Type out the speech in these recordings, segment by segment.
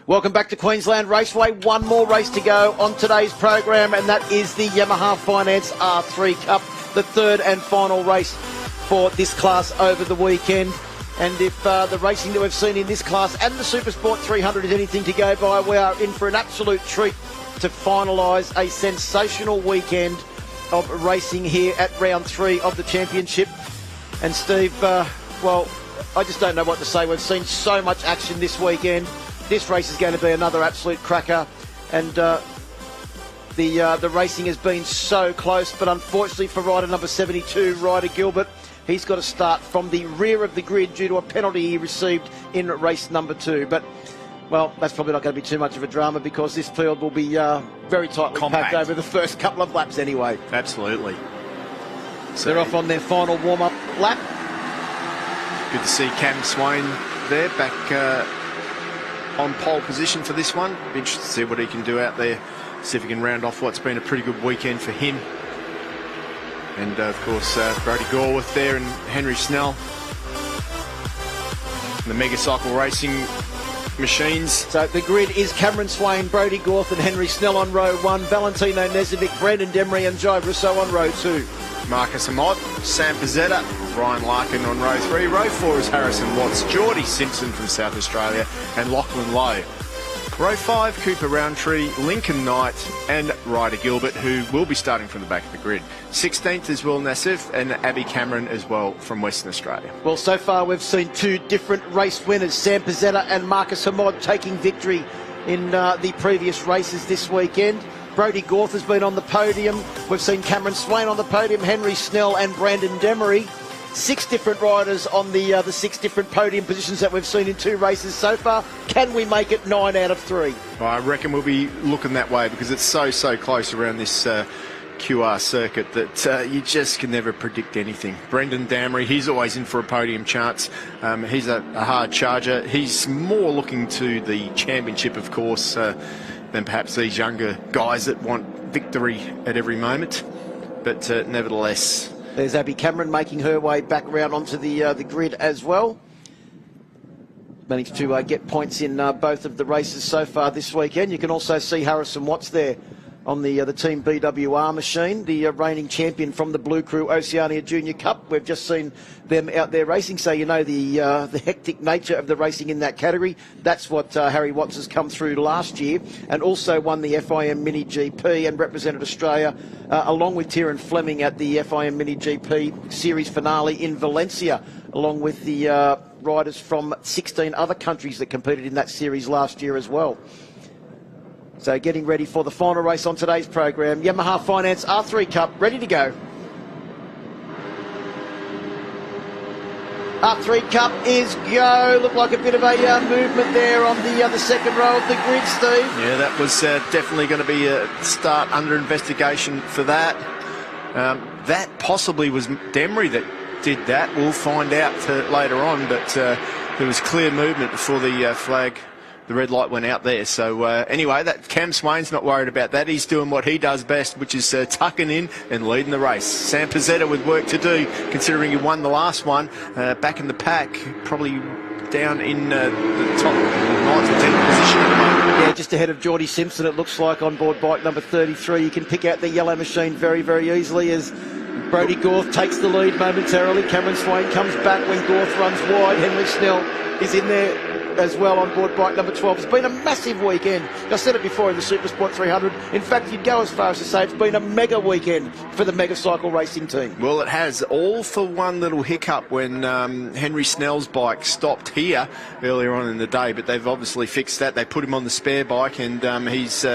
Welcome back to Queensland Raceway. One more race to go on today's program, and that is the Yamaha Finance R3 Cup, the third and final race for this class over the weekend. And if the racing that we've seen in this class and the Supersport 300 is anything to go by, we are in for an absolute treat to finalise a sensational weekend of racing here at round 3 of the championship. And Steve, well, I just don't know what to say. We've seen so much action this weekend. This race is going to be another absolute cracker, and the racing has been so close, but unfortunately for rider number 72, Ryder Gilbert, he's got to start from the rear of the grid due to a penalty he received in race number 2. But, well, that's probably not going to be too much of a drama because this field will be very tightly packed over the first couple of laps anyway. Absolutely. So they're off on their final warm-up lap. Good to see Cam Swain there, back on pole position for this one. Be interested to see what he can do out there, see if he can round off what's been a pretty good weekend for him. And of course Brodie Gorworth there and Henry Snell, the Mega Cycle Racing machines. So the grid is Cameron Swain, Brodie Gorworth and Henry Snell on row 1, Valentino Nezovic, Brandon Demery and Jai Rousseau on row 2. Marcus Amott, Sam Pizzetta, Ryan Larkin on row 3. Row 4 is Harrison Watts, Geordie Simpson from South Australia and Lachlan Lowe. Row 5, Cooper Roundtree, Lincoln Knight and Ryder Gilbert, who will be starting from the back of the grid. 16th is Will Nassif and Abby Cameron as well from Western Australia. Well, so far we've seen 2 different race winners, Sam Pizzetta and Marcus Amott, taking victory in the previous races this weekend. Brodie Gorworth has been on the podium. We've seen Cameron Swain on the podium, Henry Snell and Brandon Demery. 6 different riders on the 6 different podium positions that we've seen in 2 races so far. Can we make it 9 out of 3? I reckon we'll be looking that way because it's so close around this QR circuit that you just can never predict anything. Brendan Damery, he's always in for a podium chance. He's a hard charger. He's more looking to the championship, of course, than perhaps these younger guys that want victory at every moment. But nevertheless, there's Abby Cameron making her way back around onto the grid as well. Managed to get points in both of the races so far this weekend. You can also see Harrison Watts there on the Team BWR machine, the reigning champion from the Blue Crew Oceania Junior Cup. We've just seen them out there racing, so you know the hectic nature of the racing in that category. That's what Harry Watts has come through last year, and also won the FIM Mini GP and represented Australia along with Tiernan Fleming at the FIM Mini GP series finale in Valencia, along with the riders from 16 other countries that competed in that series last year as well. So getting ready for the final race on today's program. Yamaha Finance R3 Cup, ready to go. R3 Cup is go. Looked like a bit of a movement there on the second row of the grid, Steve. Yeah, that was definitely going to be a start under investigation for that. That possibly was Demery that did that. We'll find out later on, but there was clear movement before the flag. The red light went out there. So anyway, that Cam Swain's not worried about that. He's doing what he does best, which is tucking in and leading the race. Sam Pizzetta with work to do, considering he won the last one. Back in the pack, probably down in the top 9th or 10th position at the moment. Yeah, just ahead of Geordie Simpson, it looks like, on board bike number 33. You can pick out the yellow machine very, very easily as Brodie Gorworth takes the lead momentarily. Cameron Swain comes back when Gorworth runs wide. Henry Snell is in there as well on board bike number 12. It's been a massive weekend. I said it before in the Supersport 300. In fact, you'd go as far as to say it's been a mega weekend for the Mega Cycle Racing team. Well, it has, all for one little hiccup when Henry Snell's bike stopped here earlier on in the day, but they've obviously fixed that. They put him on the spare bike, and he's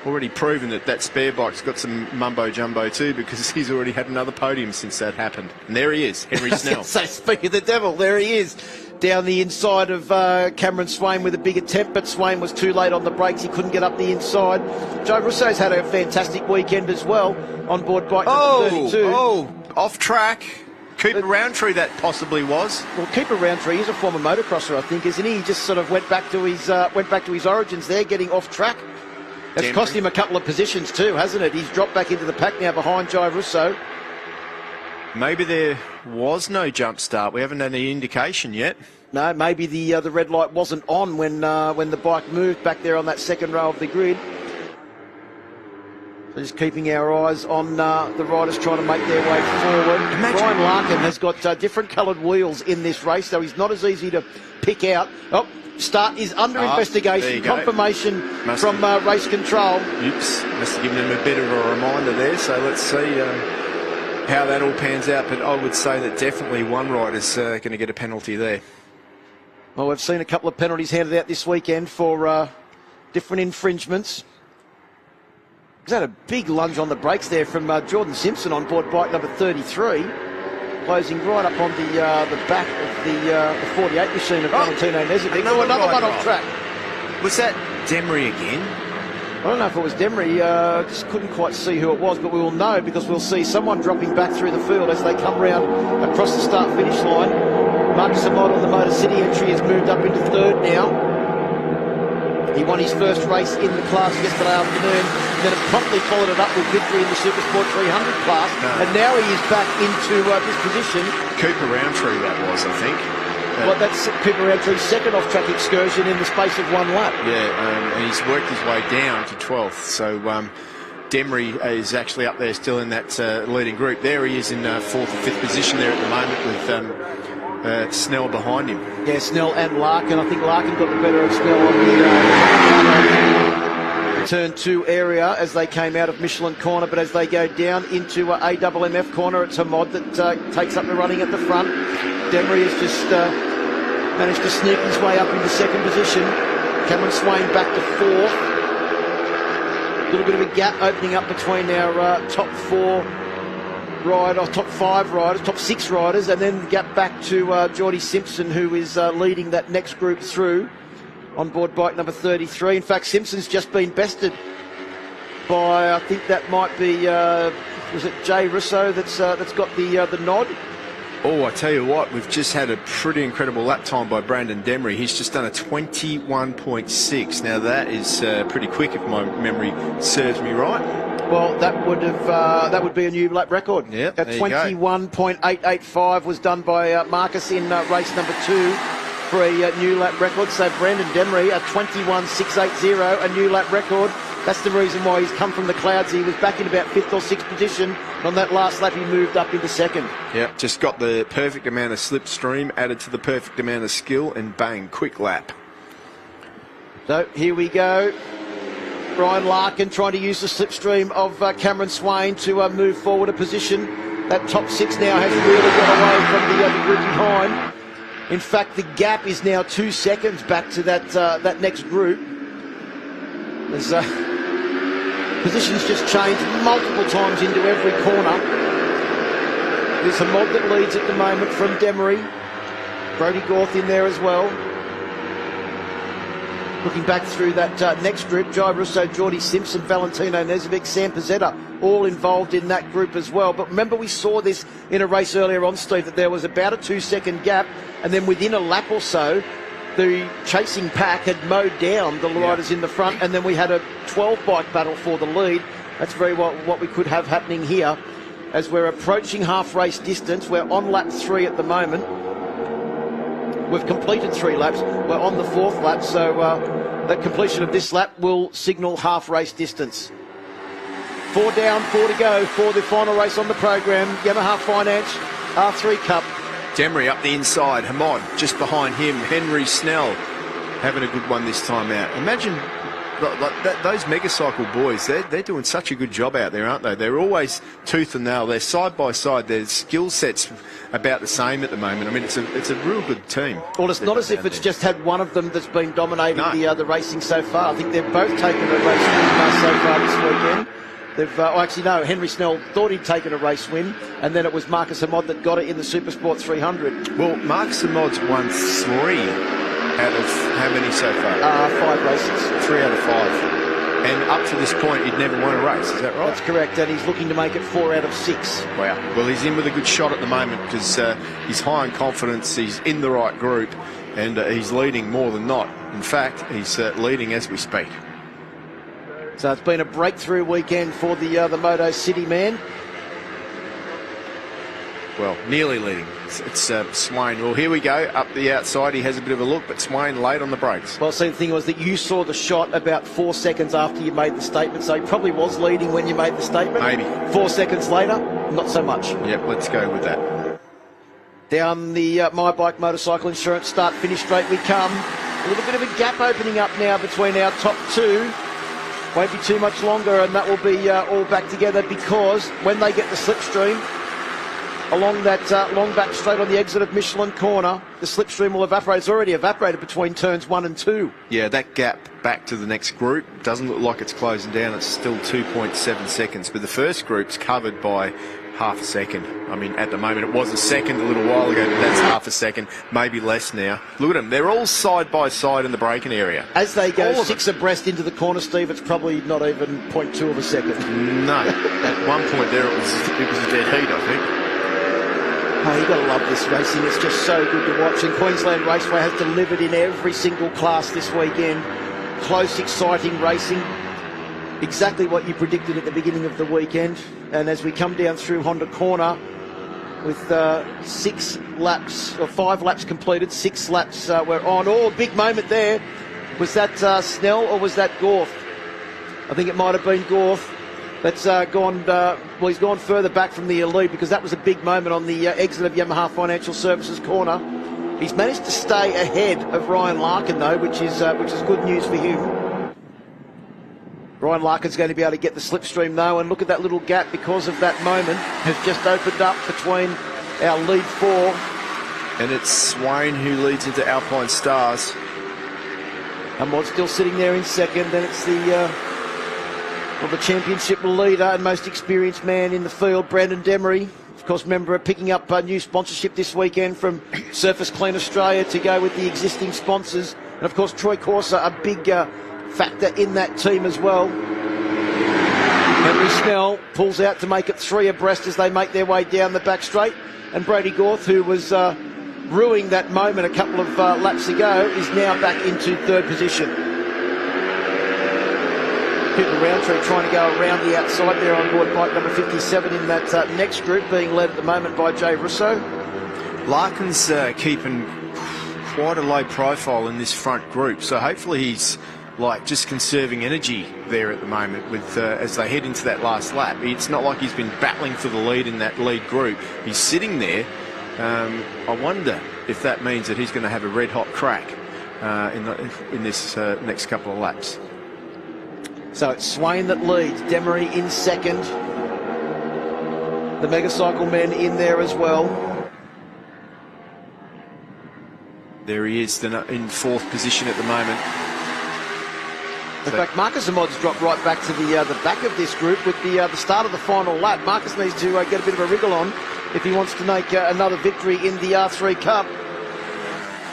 already proven that that spare bike's got some mumbo-jumbo too, because he's already had another podium since that happened. And there he is, Henry Snell. So speaking of the devil, there he is. Down the inside of Cameron Swain with a big attempt, but Swain was too late on the brakes. He couldn't get up the inside. Jai Rousseau's had a fantastic weekend as well on board bike number 32. Oh, off track. Cooper Roundtree that possibly was. Well, Cooper Roundtree is a former motocrosser, I think, isn't he? He just sort of went back to his origins there, getting off track. It's cost him a couple of positions too, hasn't it? He's dropped back into the pack now behind Jai Rousseau. Maybe there was no jump start. We haven't had any indication yet. No, maybe the red light wasn't on when the bike moved back there on that second row of the grid. So just keeping our eyes on the riders trying to make their way forward. Brian Larkin has got different coloured wheels in this race, so he's not as easy to pick out. Oh, start is under investigation. Confirmation from race control. Oops, must have given him a bit of a reminder there. So let's see how that all pans out. But I would say that definitely one rider's going to get a penalty there. Well, we've seen a couple of penalties handed out this weekend for different infringements. He's had a big lunge on the brakes there from Jordan Simpson on board bike number 33, closing right up on the back of the 48 machine of Valentino Nezovic. Another one off track. Was that Demery again? I don't know if it was Demery. Just couldn't quite see who it was, but we will know because we'll see someone dropping back through the field as they come round across the start-finish line. Marcus Amott on the Motor City entry has moved up into third now. He won his first race in the class yesterday afternoon, then promptly followed it up with victory in the Supersport 300 class, and now he is back into this position. Cooper Roundtree that was, I think. Well, that's Cooper Roundtree's second off-track excursion in the space of one lap. Yeah, and he's worked his way down to 12th, so Demery is actually up there still in that leading group. There he is in 4th or 5th position there at the moment with Snell behind him. Yeah, Snell and Larkin. I think Larkin got the better of Snell on the turn 2 area as they came out of Michelin corner, but as they go down into AMMF corner, it's Hamod that takes up the running at the front. Demery has just managed to sneak his way up into second position. Cameron Swain back to 4th. A little bit of a gap opening up between our top 4 riders, top 5 riders, top 6 riders, and then gap back to Geordie Simpson, who is leading that next group through on board bike number 33. In fact, Simpson's just been bested by, I think that might be, was it Jay Russo that's got the nod? Oh, I tell you what, we've just had a pretty incredible lap time by Brandon Demery. He's just done a 21.6. Now that is pretty quick if my memory serves me right. Well, that would be a new lap record. Yep, at 21.885 was done by Marcus in race number 2 for a new lap record. So Brandon Demery at 21.680, a new lap record. That's the reason why he's come from the clouds. He was back in about 5th or 6th position. And on that last lap, he moved up into 2nd. Yep, just got the perfect amount of slipstream added to the perfect amount of skill, and bang, quick lap. So here we go. Brian Larkin trying to use the slipstream of Cameron Swain to move forward a position. That top 6 now has really got away from the group behind. In fact, the gap is now 2 seconds back to that next group. There's positions just changed multiple times into every corner. There's a mod that leads at the moment from Demery. Brodie Gorth in there as well. Looking back through that next group, Jai Russo, Geordie Simpson, Valentino Nezovic, Sam Pizzetta, all involved in that group as well. But remember, we saw this in a race earlier on, Steve, that there was about a 2-second gap, and then within a lap or so, the chasing pack had mowed down the riders in the front, and then we had a 12-bike battle for the lead. That's very well what we could have happening here. As we're approaching half-race distance, we're on lap 3 at the moment. We've completed 3 laps. We're on the 4th lap, so the completion of this lap will signal half-race distance. 4 down, 4 to go for the final race on the program. Yamaha Finance R3 Cup. Demery up the inside, Hamod just behind him, Henry Snell having a good one this time out. Imagine those Megacycle boys, they're doing such a good job out there, aren't they? They're always tooth and nail. They're side by side. Their skill sets about the same at the moment. I mean, it's a real good team. Well, it's not as if it's just had one of them that's been dominating the racing so far. I think they've both taken a race win so far this weekend. Actually, no, Henry Snell thought he'd taken a race win, and then it was Marcus Hamod that got it in the Supersport 300. Well, Marcus Hamod's won 3 out of how many so far? 5 races. 3 out of 5. And up to this point, he'd never won a race, is that right? That's correct, and he's looking to make it 4 out of 6. Wow. Well, he's in with a good shot at the moment because he's high in confidence, he's in the right group, and he's leading more than not. In fact, he's leading as we speak. So it's been a breakthrough weekend for the Moto City man. well, nearly leading. It's Swain. Well, here we go. Up the outside, he has a bit of a look, but Swain late on the brakes. Well, see, the thing was that you saw the shot about 4 seconds after you made the statement, so he probably was leading when you made the statement. Maybe. 4 seconds later, not so much. Yep, let's go with that. Down the My Bike Motorcycle Insurance start-finish straight we come. A little bit of a gap opening up now between our top two. Won't be too much longer, and that will be all back together, because when they get the slipstream along that long back straight on the exit of Michelin Corner, the slipstream will evaporate. It's already evaporated between turns 1 and 2. Yeah, that gap back to the next group doesn't look like it's closing down. It's still 2.7 seconds, but the first group's covered by half a second. I mean, at the moment, it was a second a little while ago, but that's half a second, maybe less now. Look at them. They're all side by side in the braking area. As they go 6 abreast into the corner, Steve, it's probably not even 0.2 of a second. No. At one point there, it was a dead heat, I think. Oh, you've got to love this racing. It's just so good to watch. And Queensland Raceway has delivered in every single class this weekend. Close, exciting racing. Exactly what you predicted at the beginning of the weekend. And as we come down through Honda Corner with 6 laps, or 5 laps completed, 6 laps were on. Oh, a big moment there. Was that Snell or was that Gorth? I think it might have been Gorth. That's gone, well, he's gone further back from the lead, because that was a big moment on the exit of Yamaha Financial Services Corner. He's managed to stay ahead of Ryan Larkin, though, which is good news for him. Ryan Larkin's going to be able to get the slipstream, though, and look at that little gap because of that moment has just opened up between our lead 4. And it's Swain who leads into Alpine Stars. And Mod's still sitting there in second. Then it's the championship leader and most experienced man in the field, Brandon Demery. Of course, remember picking up a new sponsorship this weekend from Surface Clean Australia to go with the existing sponsors. And of course, Troy Corsa, a big factor in that team as well. Henry Snell pulls out to make it 3 abreast as they make their way down the back straight. And Brady Gorth, who was ruining that moment a couple of laps ago, is now back into 3rd position. Peter Roundtree trying to go around the outside there on board bike number 57 in that next group, being led at the moment by Jay Russo. Larkin's keeping quite a low profile in this front group, so hopefully he's just conserving energy there at the moment with as they head into that last lap. It's not like he's been battling for the lead in that lead group. He's sitting there. I wonder if that means that he's going to have a red-hot crack in this next couple of laps. So it's Swain that leads, Demery in second. The Megacycle men in there as well. There he is in 4th position at the moment. In fact, Marcus Amod's dropped right back to the back of this group with the start of the final lap. Marcus needs to get a bit of a wriggle on if he wants to make another victory in the R3 Cup.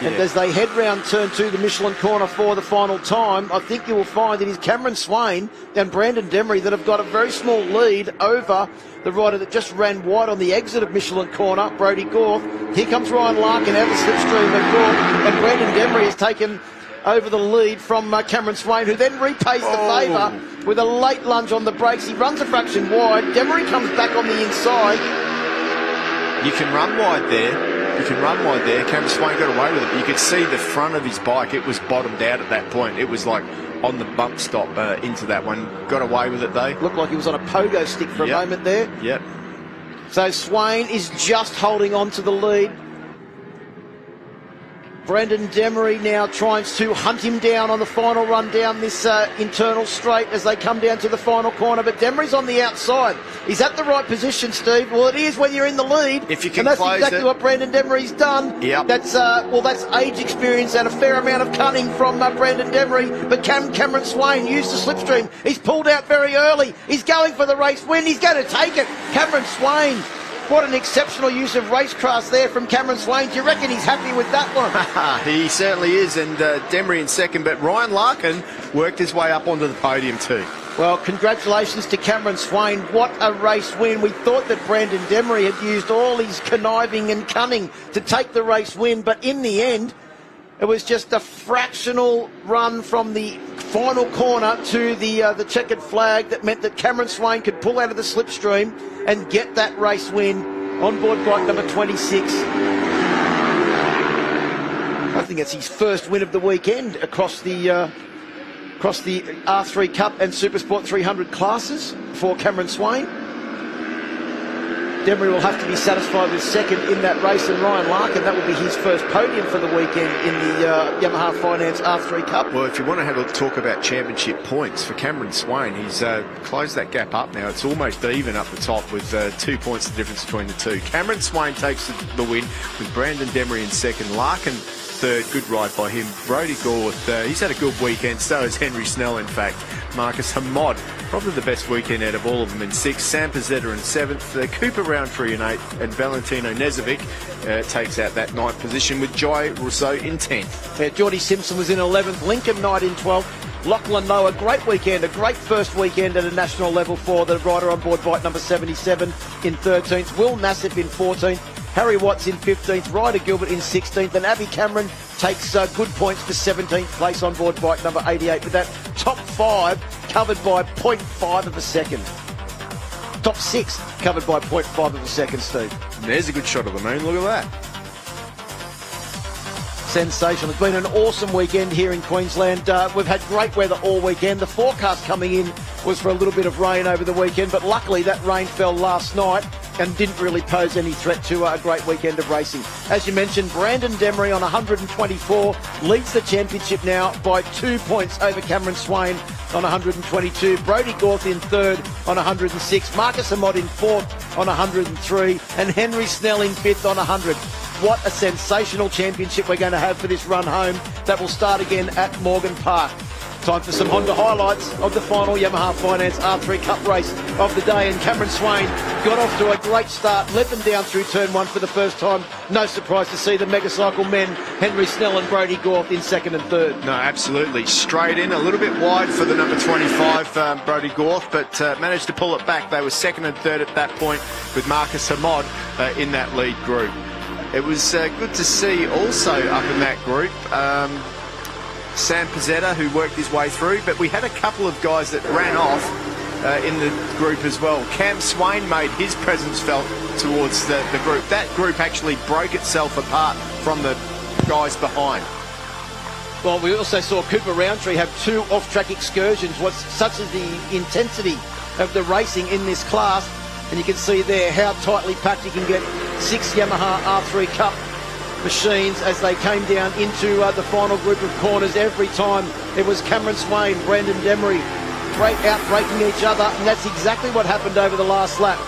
Yeah. And as they head round turn 2, the Michelin Corner for the final time, I think you will find it is Cameron Swain and Brandon Demery that have got a very small lead over the rider that just ran wide on the exit of Michelin Corner, Brody Gorth. Here comes Ryan Larkin out of the slipstream of Gorth, and Brandon Demery has taken over the lead from Cameron Swain, who then repays the favour with a late lunge on the brakes. He runs a fraction wide. Demery comes back on the inside. You can run wide there. Cameron Swain got away with it. You could see the front of his bike. It was bottomed out at that point. It was like on the bump stop into that one. Got away with it, though. Looked like he was on a pogo stick for a moment there. Yep. So Swain is just holding on to the lead. Brendan Demery now tries to hunt him down on the final run down this internal straight as they come down to the final corner. But Demery's on the outside. He's at the right position, Steve. Well, it is when you're in the lead. If you can and that's close exactly it. what Brendan Demery's done. Yep. That's age experience and a fair amount of cunning from Brendan Demery. But Cameron Swain used the slipstream. He's pulled out very early. He's going for the race win. He's going to take it. Cameron Swain. What an exceptional use of racecraft there from Cameron Swain. Do you reckon he's happy with that one? He certainly is, and Demery in second, but Ryan Larkin worked his way up onto the podium too. Well, congratulations to Cameron Swain. What a race win. We thought that Brandon Demery had used all his conniving and cunning to take the race win, but in the end, it was just a fractional run from the final corner to the checkered flag that meant that Cameron Swain could pull out of the slipstream and get that race win on board bike number 26. I think it's his first win of the weekend across the R3 Cup and Supersport 300 classes for Cameron Swain. Demery will have to be satisfied with second in that race, and Ryan Larkin, that will be his first podium for the weekend in the Yamaha Finance R3 Cup. Well, if you want to have a talk about championship points for Cameron Swain, he's closed that gap up now. It's almost even up the top with 2 points the difference between the two. Cameron Swain takes the win with Brandon Demery in second. Larkin third, good ride by him. Brodie Gorth, he's had a good weekend, so has Henry Snell in fact. Marcus Hamod, probably the best weekend out of all of them in sixth. Sam Pizzetta in seventh. Cooper Roundtree in eighth, and Valentino Nezovic takes out that ninth position with Jai Rousseau in 10th. Geordie Simpson was in 11th, Lincoln Knight in 12th. Lachlan Noah, great weekend, a great first weekend at a national level for the rider on board bike number 77 in 13th. Will Nassif in 14th. Harry Watts in 15th, Ryder Gilbert in 16th, and Abby Cameron takes good points for 17th place on board bike number 88, with that top 5 covered by 0.5 of a second. Top 6 covered by 0.5 of a second, Steve. And there's a good shot of the moon, look at that. Sensational. It's been an awesome weekend here in Queensland. We've had great weather all weekend. The forecast coming in was for a little bit of rain over the weekend, but luckily that rain fell last night and didn't really pose any threat to a great weekend of racing. As you mentioned, Brandon Demery on 124 leads the championship now by 2 points over Cameron Swain on 122. Brodie Gorth in third on 106. Marcus Amott in fourth on 103. And Henry Snell in fifth on 100. What a sensational championship we're going to have for this run home that will start again at Morgan Park. Time for some Honda highlights of the final Yamaha Finance R3 Cup race of the day, and Cameron Swain got off to a great start, led them down through turn one for the first time. No surprise to see the Megacycle men, Henry Snell and Brodie Gorth, in second and third. No, absolutely. Straight in, a little bit wide for the number 25, Brodie Gorth, but managed to pull it back. They were second and third at that point with Marcus Hamod in that lead group. It was good to see also up in that group Sam Pizzetta, who worked his way through, but we had a couple of guys that ran off in the group as well. Cam Swain made his presence felt towards the group. That group actually broke itself apart from the guys behind. Well, we also saw Cooper Roundtree have 2 off-track excursions. Such as the intensity of the racing in this class. And you can see there how tightly packed you can get 6 Yamaha R3 Cup machines as they came down into the final group of corners. Every time it was Cameron Swain, Brandon Demery out-braking each other, and that's exactly what happened over the last lap.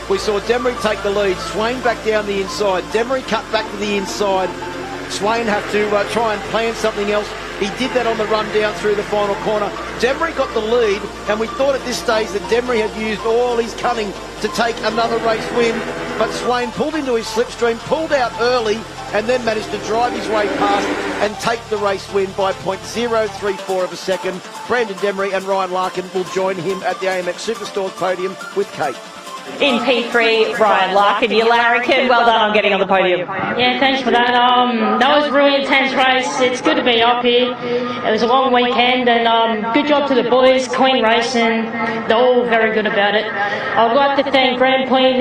We saw Demery take the lead, Swain back down the inside, Demery cut back to the inside, Swain have to try and plan something else. He did that on the run down through the final corner. Demery got the lead, and we thought at this stage that Demery had used all his cunning to take another race win, but Swain pulled into his slipstream, pulled out early, and then managed to drive his way past and take the race win by 0.034 of a second. Brandon Demery and Ryan Larkin will join him at the AMX Superstores podium with Kate. In P3, Ryan Larkin, your larrikin, well done on getting on the podium. Yeah, thanks for that. That was a really intense race. It's good to be up here. It was a long weekend, and good job to the boys, clean racing. They're all very good about it. I'd like to thank Grand Plain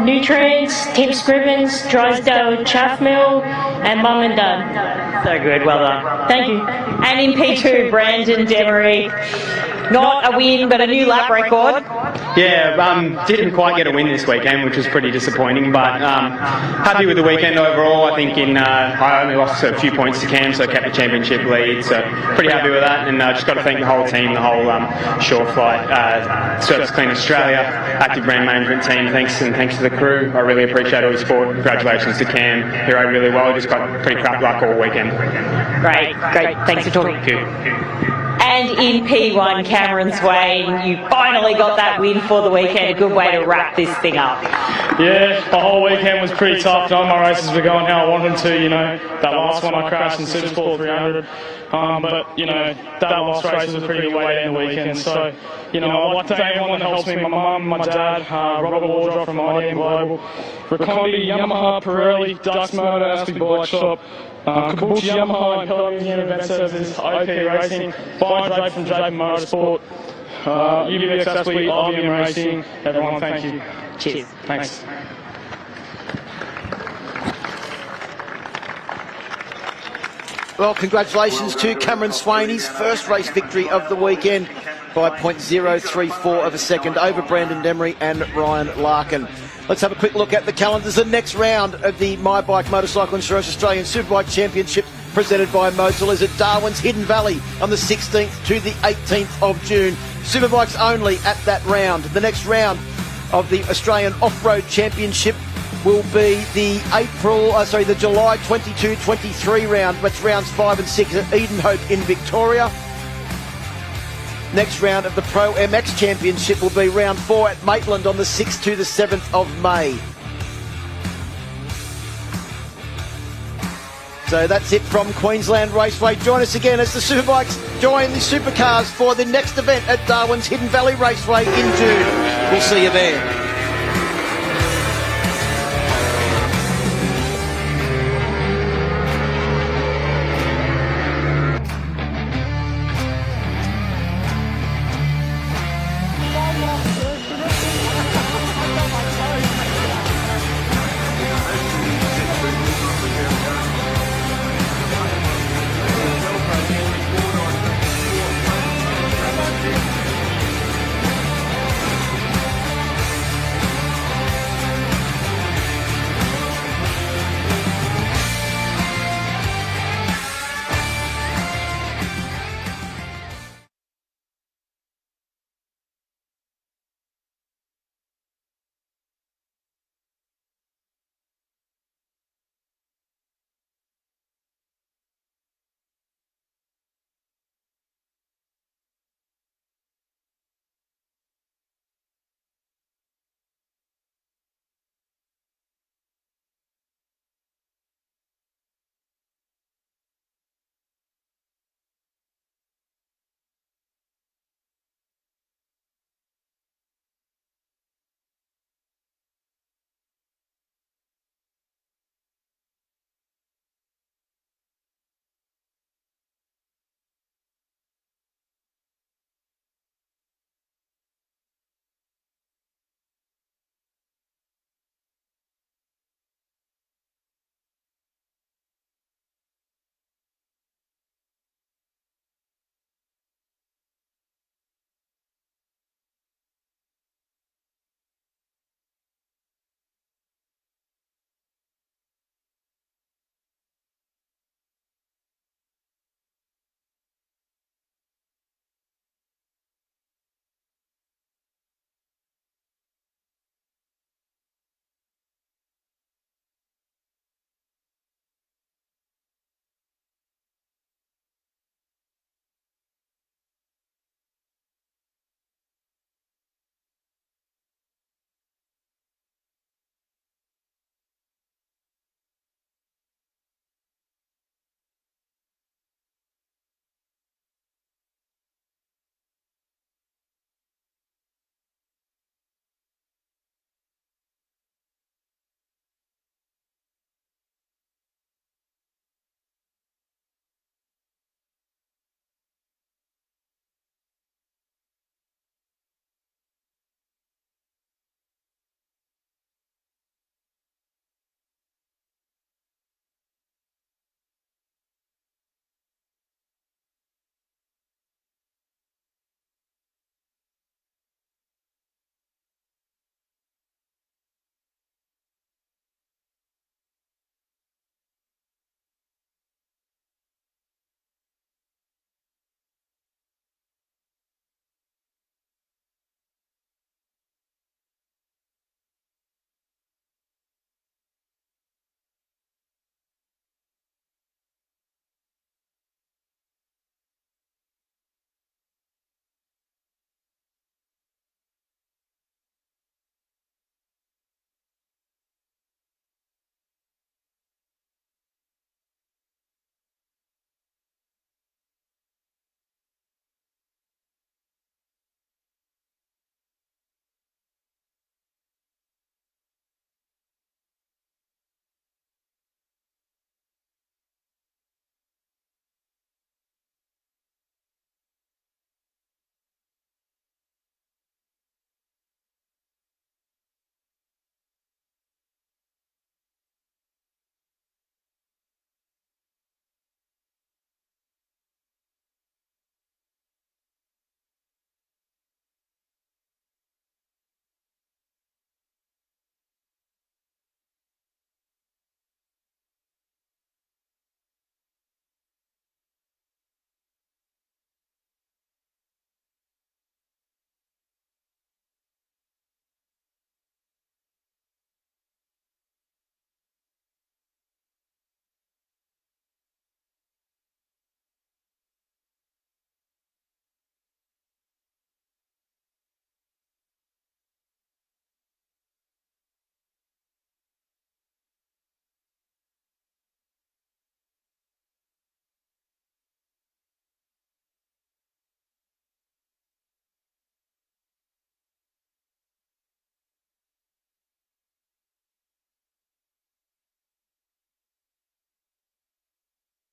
Nutrients, Tim Scrivens, Drysdale Chaff Mill, and Mum and Dad. So good, well done. Thank you. And in P2, Brandon Demery, not a win, but a new lap record. Yeah, didn't quite get a win this weekend, which was pretty disappointing, but happy with the weekend overall. I think I only lost a few points to Cam, so kept the championship lead, so pretty happy with that. And just got to thank the whole team, the whole Shore Flight, Service Clean Australia, Active Brand Management team. Thanks to the crew. I really appreciate all your support. Congratulations to Cam, who rode really well. Just got pretty crap luck all weekend. Great. Thanks for talking. Thank you. And in P1, Cameron Swain, you finally got that win for the weekend. A good way to wrap this thing up. Yeah, the whole weekend was pretty tough. None of my races were going how I wanted them to, you know. That last one I crashed in Supersport 300. But, you know, that last race was a pretty good way to end the weekend. So, you know, I'd like to thank everyone that helps me. My mum, my dad, Robert Wardrop from IDM Global, Racondi, Yamaha, Pirelli, Dux Motor, Aspie Bike Shop, Kabuki Yamaha and Podium Event Services, OP Racing, Byron Drake from Drake Motorsport, UVX Aspie, IBM Racing. Everyone, thank you. Cheers. Thanks. Well, congratulations to Cameron Swain, his first race victory of the weekend by 0.034 of a second over Brandon Demery and Ryan Larkin. Let's have a quick look at the calendars. The next round of the My Bike Motorcycle Insurance Australian Superbike Championship presented by Motul is at Darwin's Hidden Valley on the 16th to the 18th of June. Superbikes only at that round. The next round of the Australian Off-Road Championship will be the July 22-23 round, which rounds 5 and 6 at Edenhope in Victoria. Next round of the Pro MX Championship will be round 4 at Maitland on the 6th to the 7th of May. So that's it from Queensland Raceway. Join us again as the Superbikes join the Supercars for the next event at Darwin's Hidden Valley Raceway in June. We'll see you there.